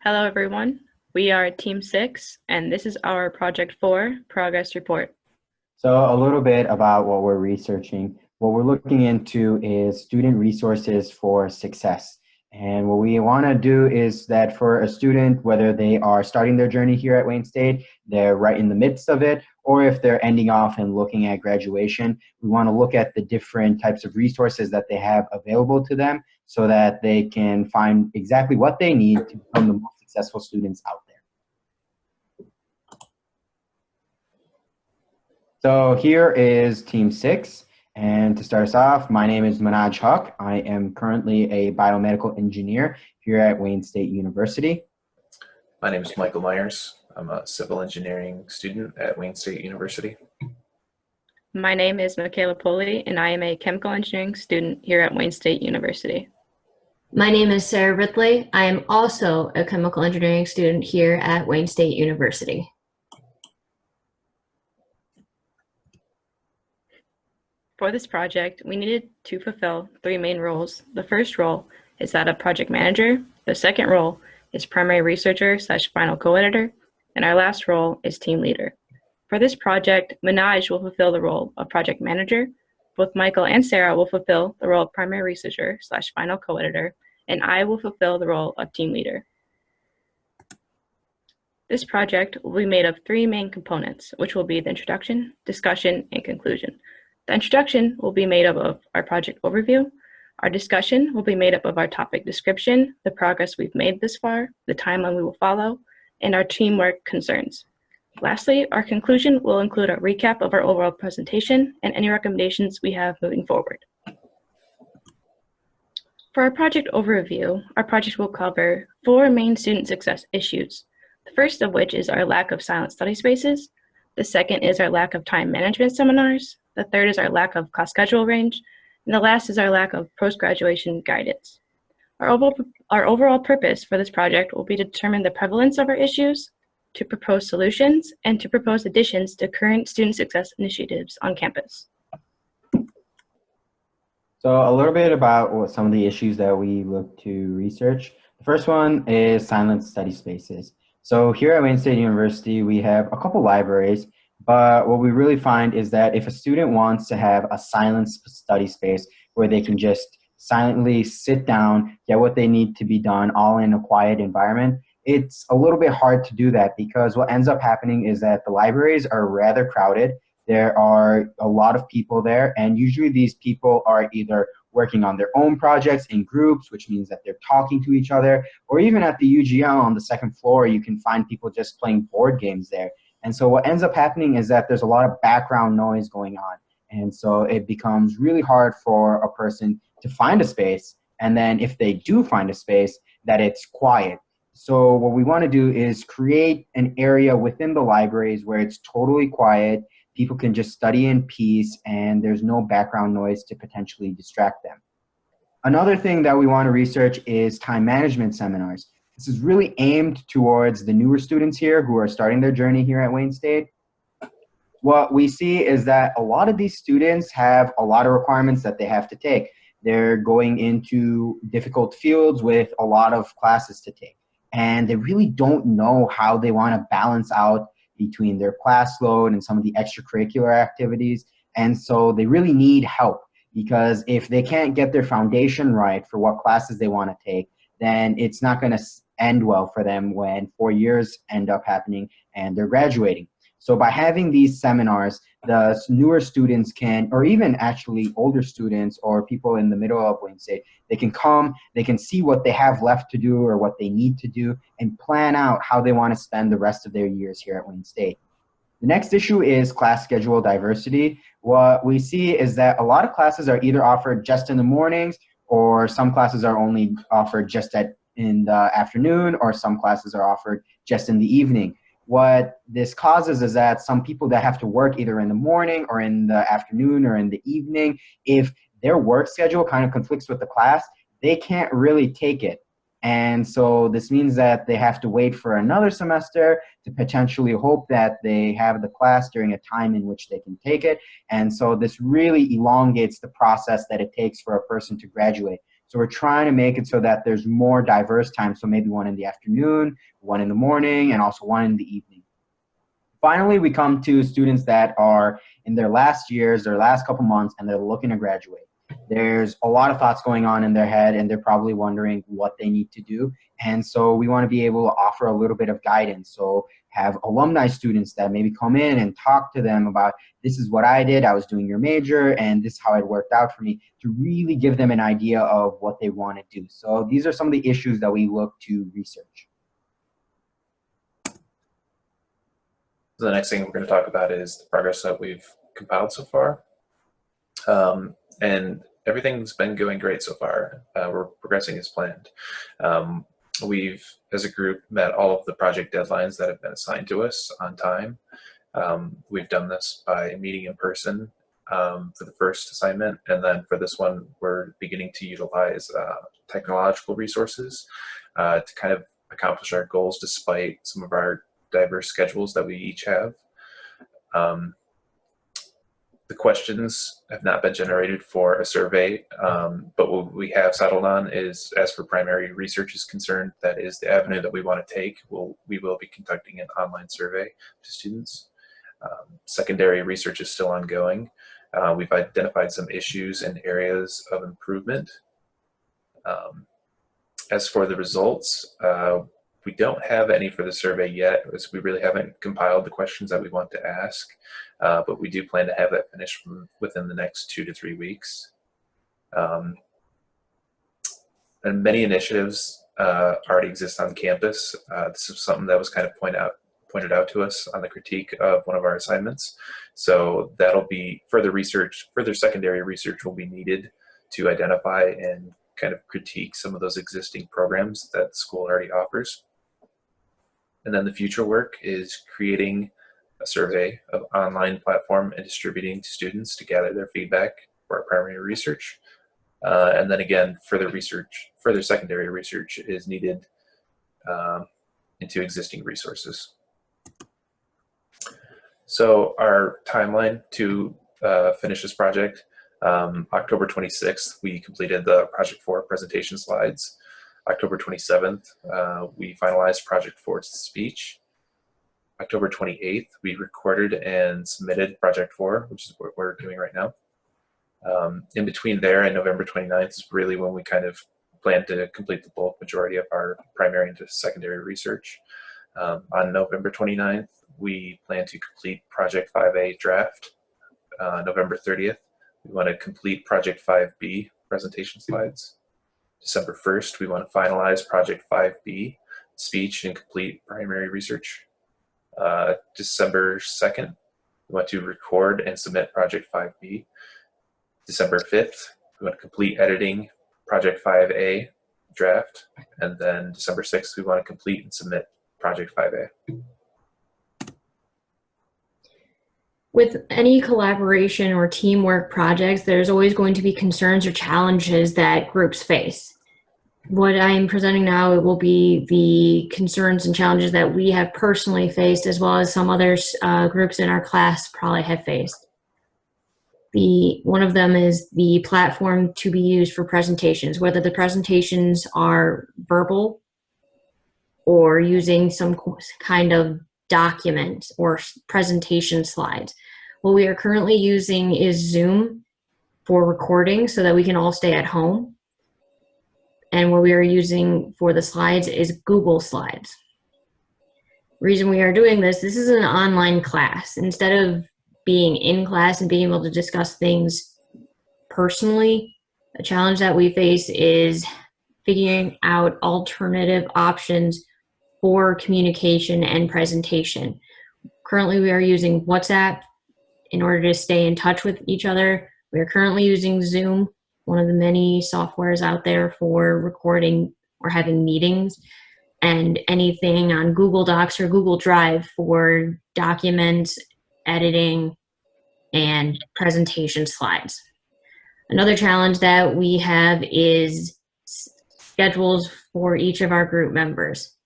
Hello, everyone. We are Team 6, and this is our Project 4 progress report. So a little bit about what we're researching. What we're looking into is student resources for success. And what we want to do is that for a student, whether they are starting their journey here at Wayne State, they're right in the midst of it, or if they're ending off and looking at graduation, we want to look at the different types of resources that they have available to them so that they can find exactly what they need to become the most successful students out there. So here is Team 6. And to start us off, my name is Manaj Haq. I am currently a biomedical engineer here at Wayne State University. My name is Michael Myers. I'm a civil engineering student at Wayne State University. My name is Michaela Poli, and I am a chemical engineering student here at Wayne State University. My name is Sarah Ridley. I am also a chemical engineering student here at Wayne State University. For this project, we needed to fulfill 3 main roles. The first role is that of project manager. The second role is primary researcher / final co-editor. And our last role is team leader. For this project, Manaj will fulfill the role of project manager. Both Michael and Sarah will fulfill the role of primary researcher / final co-editor, and I will fulfill the role of team leader. This project will be made of 3 main components, which will be the introduction, discussion, and conclusion. The introduction will be made up of our project overview. Our discussion will be made up of our topic description, the progress we've made this far, the timeline we will follow, and our teamwork concerns. Lastly, our conclusion will include a recap of our overall presentation and any recommendations we have moving forward. For our project overview, our project will cover 4 main student success issues. The first of which is our lack of silent study spaces. The second is our lack of time management seminars. The third is our lack of class schedule range. And the last is our lack of post-graduation guidance. Our overall purpose for this project will be to determine the prevalence of our issues, to propose solutions, and to propose additions to current student success initiatives on campus. So a little bit about what some of the issues that we look to research. The first one is silent study spaces. So here at Wayne State University, we have a couple libraries, but what we really find is that if a student wants to have a silent study space where they can just silently sit down, get what they need to be done, all in a quiet environment, it's a little bit hard to do that because what ends up happening is that the libraries are rather crowded. There are a lot of people there, and usually these people are either working on their own projects in groups, which means that they're talking to each other, or even at the UGL on the second floor, you can find people just playing board games there. And so what ends up happening is that there's a lot of background noise going on. And so it becomes really hard for a person to find a space. And then if they do find a space, that it's quiet. So what we want to do is create an area within the libraries where it's totally quiet. People can just study in peace and there's no background noise to potentially distract them. Another thing that we want to research is time management seminars. This is really aimed towards the newer students here who are starting their journey here at Wayne State. What we see is that a lot of these students have a lot of requirements that they have to take. They're going into difficult fields with a lot of classes to take. And they really don't know how they want to balance out between their class load and some of the extracurricular activities. And so they really need help because if they can't get their foundation right for what classes they want to take, then it's not going to end well for them when 4 years end up happening and they're graduating. So by having these seminars, the newer students can, or even actually older students or people in the middle of Wayne State, they can come, they can see what they have left to do or what they need to do and plan out how they want to spend the rest of their years here at Wayne State. The next issue is class schedule diversity. What we see is that a lot of classes are either offered just in the mornings or some classes are only offered just in the afternoon or some classes are offered just in the evening. What this causes is that some people that have to work either in the morning or in the afternoon or in the evening, if their work schedule kind of conflicts with the class, they can't really take it. And so this means that they have to wait for another semester to potentially hope that they have the class during a time in which they can take it. And so this really elongates the process that it takes for a person to graduate. So we're trying to make it so that there's more diverse times. So maybe one in the afternoon, one in the morning, and also one in the evening. Finally, we come to students that are in their last years, their last couple months, and they're looking to graduate. There's a lot of thoughts going on in their head, and they're probably wondering what they need to do. And so we want to be able to offer a little bit of guidance. So have alumni students that maybe come in and talk to them about, this is what I did, I was doing your major, and this is how it worked out for me, to really give them an idea of what they want to do. So these are some of the issues that we look to research. The next thing we're going to talk about is the progress that we've compiled so far. And everything's been going great so far. We're progressing as planned. We've, as a group, met all of the project deadlines that have been assigned to us on time. We've done this by meeting in person for the first assignment, and then for this one, we're beginning to utilize technological resources to kind of accomplish our goals despite some of our diverse schedules that we each have. The questions have not been generated for a survey, but what we have settled on is, as for primary research is concerned, that is the avenue that we want to take. We will be conducting an online survey to students. Secondary research is still ongoing. We've identified some issues and areas of improvement. As for the results, we don't have any for the survey yet, as we really haven't compiled the questions that we want to ask, but we do plan to have that finished within the next 2 to 3 weeks. And many initiatives already exist on campus. This is something that was kind of pointed out to us on the critique of one of our assignments. So that'll be further secondary research will be needed to identify and kind of critique some of those existing programs that the school already offers. And then the future work is creating a survey of online platform and distributing to students to gather their feedback for our primary research. And then again, further secondary research is needed into existing resources. So our timeline to finish this project, October 26th, we completed the Project 4 presentation slides. October 27th, we finalized Project 4's speech. October 28th, we recorded and submitted Project 4, which is what we're doing right now. In between there and November 29th is really when we kind of plan to complete the bulk majority of our primary and secondary research. On November 29th, we plan to complete Project 5A draft. November 30th, we want to complete Project 5B presentation slides. December 1st, we want to finalize Project 5B speech and complete primary research. December 2nd, we want to record and submit Project 5B. December 5th, we want to complete editing Project 5A draft. And then December 6th, we want to complete and submit Project 5A. With any collaboration or teamwork projects, there's always going to be concerns or challenges that groups face. What I'm presenting now, it will be the concerns and challenges that we have personally faced, as well as some other groups in our class probably have faced. One of them is the platform to be used for presentations, whether the presentations are verbal or using some kind of document or presentation slides. What we are currently using is Zoom for recording so that we can all stay at home. And what we are using for the slides is Google Slides. Reason we are doing this is an online class. Instead of being in class and being able to discuss things personally, a challenge that we face is figuring out alternative options for communication and presentation. Currently, we are using WhatsApp in order to stay in touch with each other. We are currently using Zoom, one of the many softwares out there for recording or having meetings, and anything on Google Docs or Google Drive for documents, editing, and presentation slides. Another challenge that we have is schedules for each of our group members.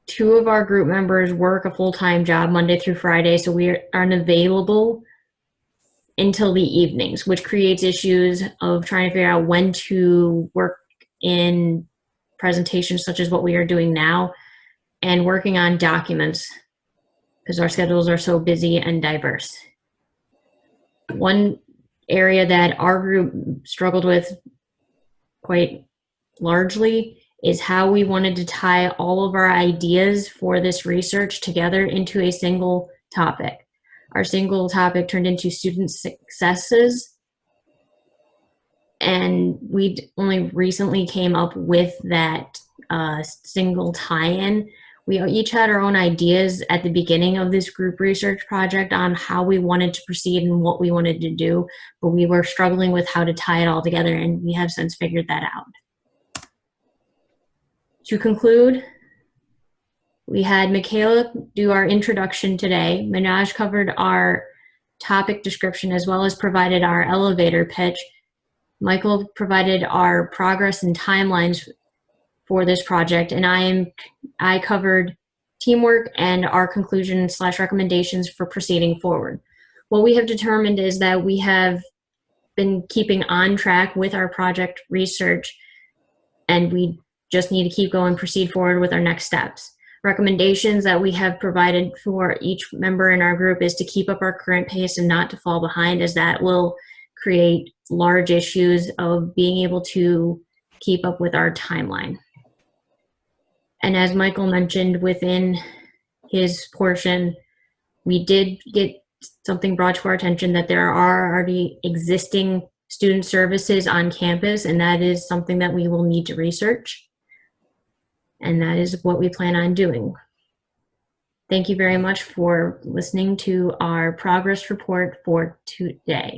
2 of our group members work a full-time job Monday through Friday, so we are unavailable until the evenings, which creates issues of trying to figure out when to work in presentations such as what we are doing now and working on documents because our schedules are so busy and diverse. One area that our group struggled with quite largely is how we wanted to tie all of our ideas for this research together into a single topic. Our single topic turned into student successes, and we only recently came up with that single tie-in. We each had our own ideas at the beginning of this group research project on how we wanted to proceed and what we wanted to do, but we were struggling with how to tie it all together, and we have since figured that out. To conclude, we had Michaela do our introduction today. Minaj covered our topic description as well as provided our elevator pitch. Michael provided our progress and timelines for this project, and I covered teamwork and our conclusion / recommendations for proceeding forward. What we have determined is that we have been keeping on track with our project research, and we just need to keep going, proceed forward with our next steps. Recommendations that we have provided for each member in our group is to keep up our current pace and not to fall behind, as that will create large issues of being able to keep up with our timeline. And as Michael mentioned within his portion, we did get something brought to our attention that there are already existing student services on campus, and that is something that we will need to research. And that is what we plan on doing. Thank you very much for listening to our progress report for today.